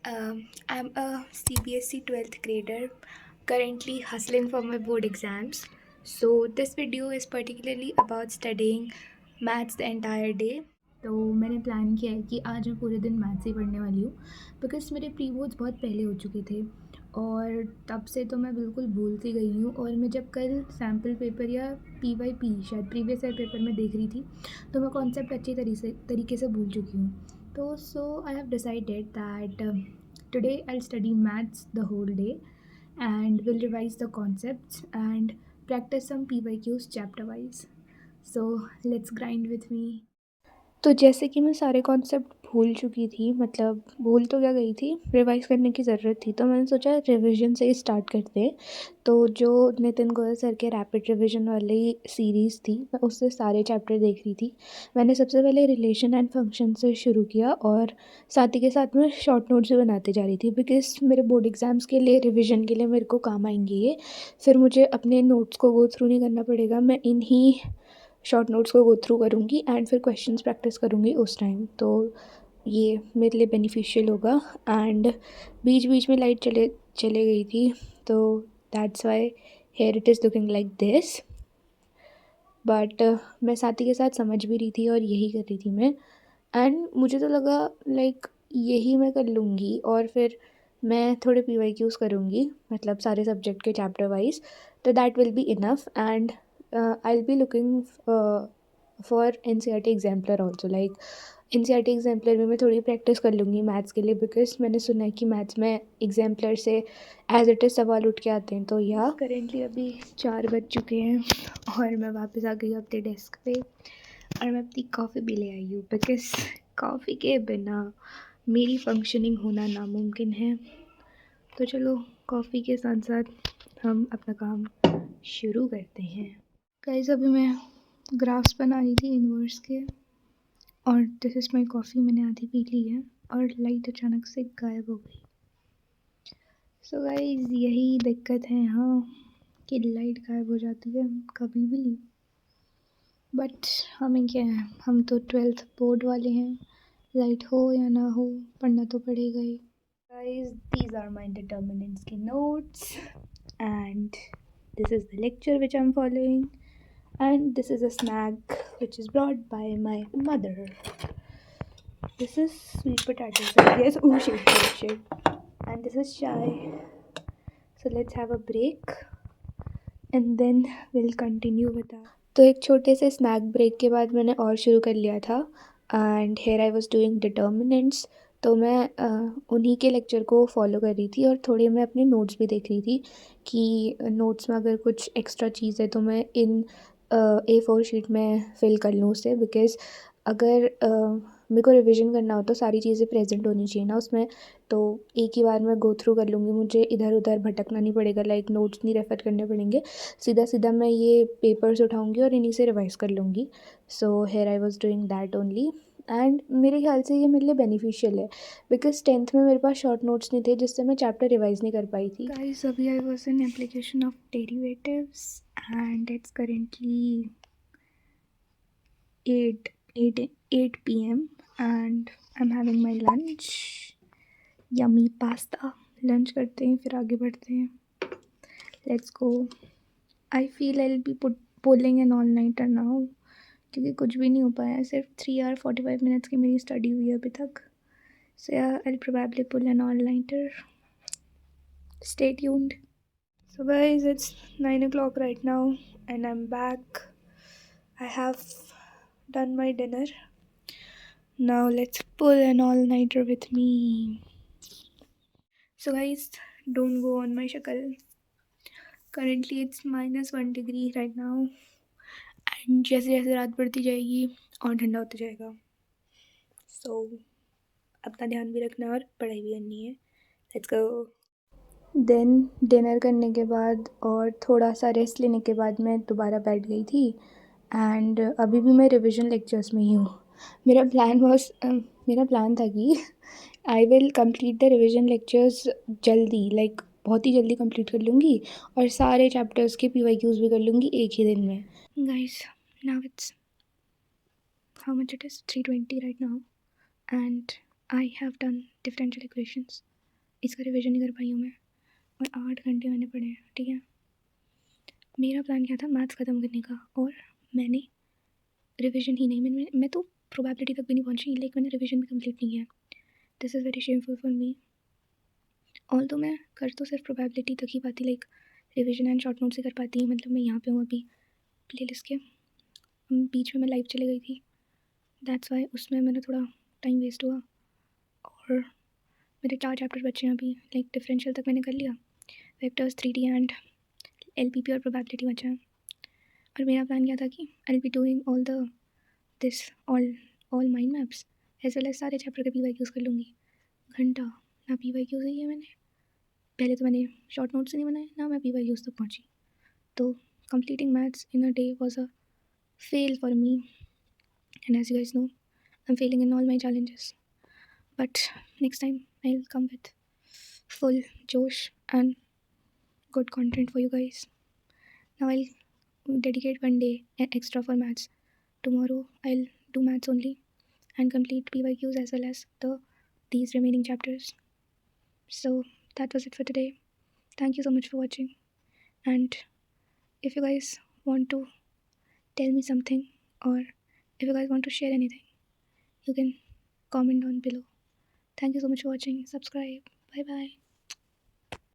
I'm a CBSE 12th grader currently hustling for my board exams. So, this video is particularly about studying maths the entire day. तो मैंने plan किया है कि आज मैं पूरे दिन मैथ्स ही पढ़ने वाली हूँ बिकॉज़ मेरे प्री बोर्ड्स बहुत पहले हो चुके थे और तब से तो मैं बिल्कुल भूल सी गई हूँ। और मैं जब कल सैम्पल पेपर या PYP शायद प्रीवियस ईयर पेपर में देख रही थी तो मैं कॉन्सेप्ट अच्छी तरीके से भूल चुकी हूँ। तो I have decided that today I'll study maths the whole day and will revise the concepts and practice some PYQs chapter wise. So let's grind with me. तो जैसे कि मैं सारे कॉन्सेप्ट भूल चुकी थी, मतलब भूल तो क्या गई थी, रिवाइज़ करने की ज़रूरत थी, तो मैंने सोचा रिवीजन से ही स्टार्ट करते हैं। तो जो नितिन गोयल सर के रैपिड रिवीजन वाली सीरीज़ थी, मैं उससे सारे चैप्टर देख रही थी। मैंने सबसे पहले रिलेशन एंड फंक्शन से शुरू किया और साथ ही के साथ में शॉर्ट नोट्स भी बनाते जा रही थी बिकॉज़ मेरे बोर्ड एग्ज़ाम्स के लिए रिवीजन के लिए मेरे को काम आएँगे ये। फिर मुझे अपने नोट्स को गो थ्रू नहीं करना पड़ेगा, मैं इन्हीं शॉर्ट नोट्स को गो थ्रू करूँगी एंड फिर क्वेश्चंस प्रैक्टिस करूँगी उस टाइम। तो ये मेरे लिए बेनिफिशियल होगा। एंड बीच बीच में लाइट चले गई थी तो that's why hair it is looking like this. But मैं साथी के साथ समझ भी रही थी और यही कर रही थी मैं। एंड मुझे तो लगा लाइक यही मैं कर लूँगी और फिर मैं थोड़े PYQs करूँगी, मतलब सारे सब्जेक्ट के चैप्टर वाइज, तो that will be enough. And I will be looking for NCERT exemplar also. Like NCERT exemplar में मैं थोड़ी प्रैक्टिस कर लूँगी मैथ्स के लिए बिकॉज मैंने सुना है कि मैथ्स में एग्जाम्पलर से एज इट इज़ सवाल उठ के आते हैं। तो या करेंटली अभी 4 बज चुके हैं और मैं वापस आ गई अपने डेस्क पे और मैं अपनी कॉफ़ी भी ले आई हूँ बिकॉज़ कॉफ़ी के बिना मेरी फंक्शनिंग होना नामुमकिन है। तो चलो कॉफ़ी के साथ साथ हम अपना काम शुरू करते हैं। गाइस अभी मैं ग्राफ्स बना रही थी इनवर्स के और दिस इज़ माई कॉफ़ी, मैंने आधी पी ली है और लाइट अचानक से गायब हो गई। सो गाइस यही दिक्कत है यहाँ कि लाइट गायब हो जाती है कभी भी। बट हमें क्या है, हम तो 12th बोर्ड वाले हैं, लाइट हो या ना हो पढ़ना तो पड़ेगा ही। Guys, these are my determinants की notes and this is the lecture which I'm following and this is a snack which is brought by my mother. This is sweet potatoes, I guess. Oh shit. And this is chai. So let's have a break and then we'll continue with that. तो एक छोटे से snack break के बाद मैंने और शुरू कर लिया था and here I was doing determinants. तो मैं उन्हीं के लेक्चर को फॉलो कर रही थी और थोड़े मैं अपने नोट्स भी देख रही थी कि नोट्स में अगर कुछ एक्स्ट्रा चीज़ है तो मैं इन A4 शीट में फिल कर लूँ उसे बिकॉज़ अगर मेरे को रिविज़न करना हो तो सारी चीज़ें प्रेजेंट होनी चाहिए ना उसमें। तो एक ही बार मैं गो थ्रू कर लूँगी, मुझे इधर उधर भटकना नहीं पड़ेगा, लाइक नोट्स नहीं रेफ़र करने पड़ेंगे। सीधा मैं ये पेपर्स उठाऊँगी और इन्हीं से रिवाइज़ कर लूँगी। So here I was doing that only and मेरे ख्याल से ये मेरे लिए बेनिफिशियल है बिकॉज़ 10th में मेरे पास शॉर्ट नोट्स नहीं थे जिससे मैं चैप्टर रिवाइज़ नहीं कर पाई थी। गाइस अभी I was in application of derivatives and it's currently 8 PM and I'm having my lunch. Yummy pasta. Lunch करते हैं फिर आगे बढ़ते हैं। Let's go. I feel I'll be pulling an all-nighter now क्योंकि कुछ भी नहीं हो पाया है, सिर्फ 3 hour 45 minutes की मेरी स्टडी हुई है अभी तक। So yeah, I'll probably pull an all-nighter. Stay tuned. So guys, it's 9 o'clock right now and I'm back. I have done my dinner. Now let's pull an all-nighter with me. So guys, don't go on my shakal. Currently it's -1 degree right now and जैसे जैसे रात बढ़ती जाएगी और ठंडा होता जाएगा। So अपना ध्यान भी रखना और पढ़ाई भी करनी है। Let's go. देन डिनर करने के बाद और थोड़ा सा रेस्ट लेने के बाद मैं दोबारा बैठ गई थी एंड अभी भी मैं रिवीजन लेक्चर्स में ही हूँ। मेरा प्लान था कि I will complete the revision lectures जल्दी, लाइक बहुत ही जल्दी कंप्लीट कर लूँगी और सारे चैप्टर्स के PYQs भी कर लूँगी एक ही दिन में। Guys now it's how much it is 3:20 right now and I have done differential equations इसका रिवीजन नहीं कर पाई हूँ मैं, और 8 घंटे मैंने पढ़े हैं, ठीक है। मेरा प्लान क्या था मैथ्स ख़त्म करने का, और मैंने रिवीजन ही नहीं, मैं तो प्रोबेबिलिटी तक भी नहीं पहुंची, लाइक मैंने रिवीजन भी कंप्लीट नहीं किया। This is very shameful for me. All तो मैं कर तो सिर्फ प्रोबेबिलिटी तक ही पाती, like revision and short note से कर पाती। मतलब मैं यहाँ पे हूँ अभी प्लेलिस्ट के, बीच में मैं लाइव चली गई थी, दैट्स वाई उसमें मेरा थोड़ा टाइम वेस्ट हुआ। और मेरे 4 चैप्टर बचे हैं अभी, लाइक डिफरेंशियल तक मैंने कर लिया, वेक्टर्स, 3D एंड LPP और प्रोबेबिलिटी बचा है। और मेरा प्लान क्या था कि I will be doing all the this all mind maps as well as सारे चैप्टर के PYQs कर लूँगी। घंटा ना PYQs ही है मैंने, पहले तो मैंने शॉर्ट नोट्स नहीं बनाए ना मैं PYQs तक पहुँची। तो completing maths in a day was a fail for me, and as you guys know, I'm failing in all my challenges. But next time I'll come with full josh and good content for you guys. Now I'll dedicate one day extra for maths. Tomorrow I'll do maths only and complete PYQs as well as these remaining chapters. So that was it for today. Thank you so much for watching. And if you guys want to tell me something, or if you guys want to share anything, you can comment down below. Thank you so much for watching. Subscribe. Bye bye.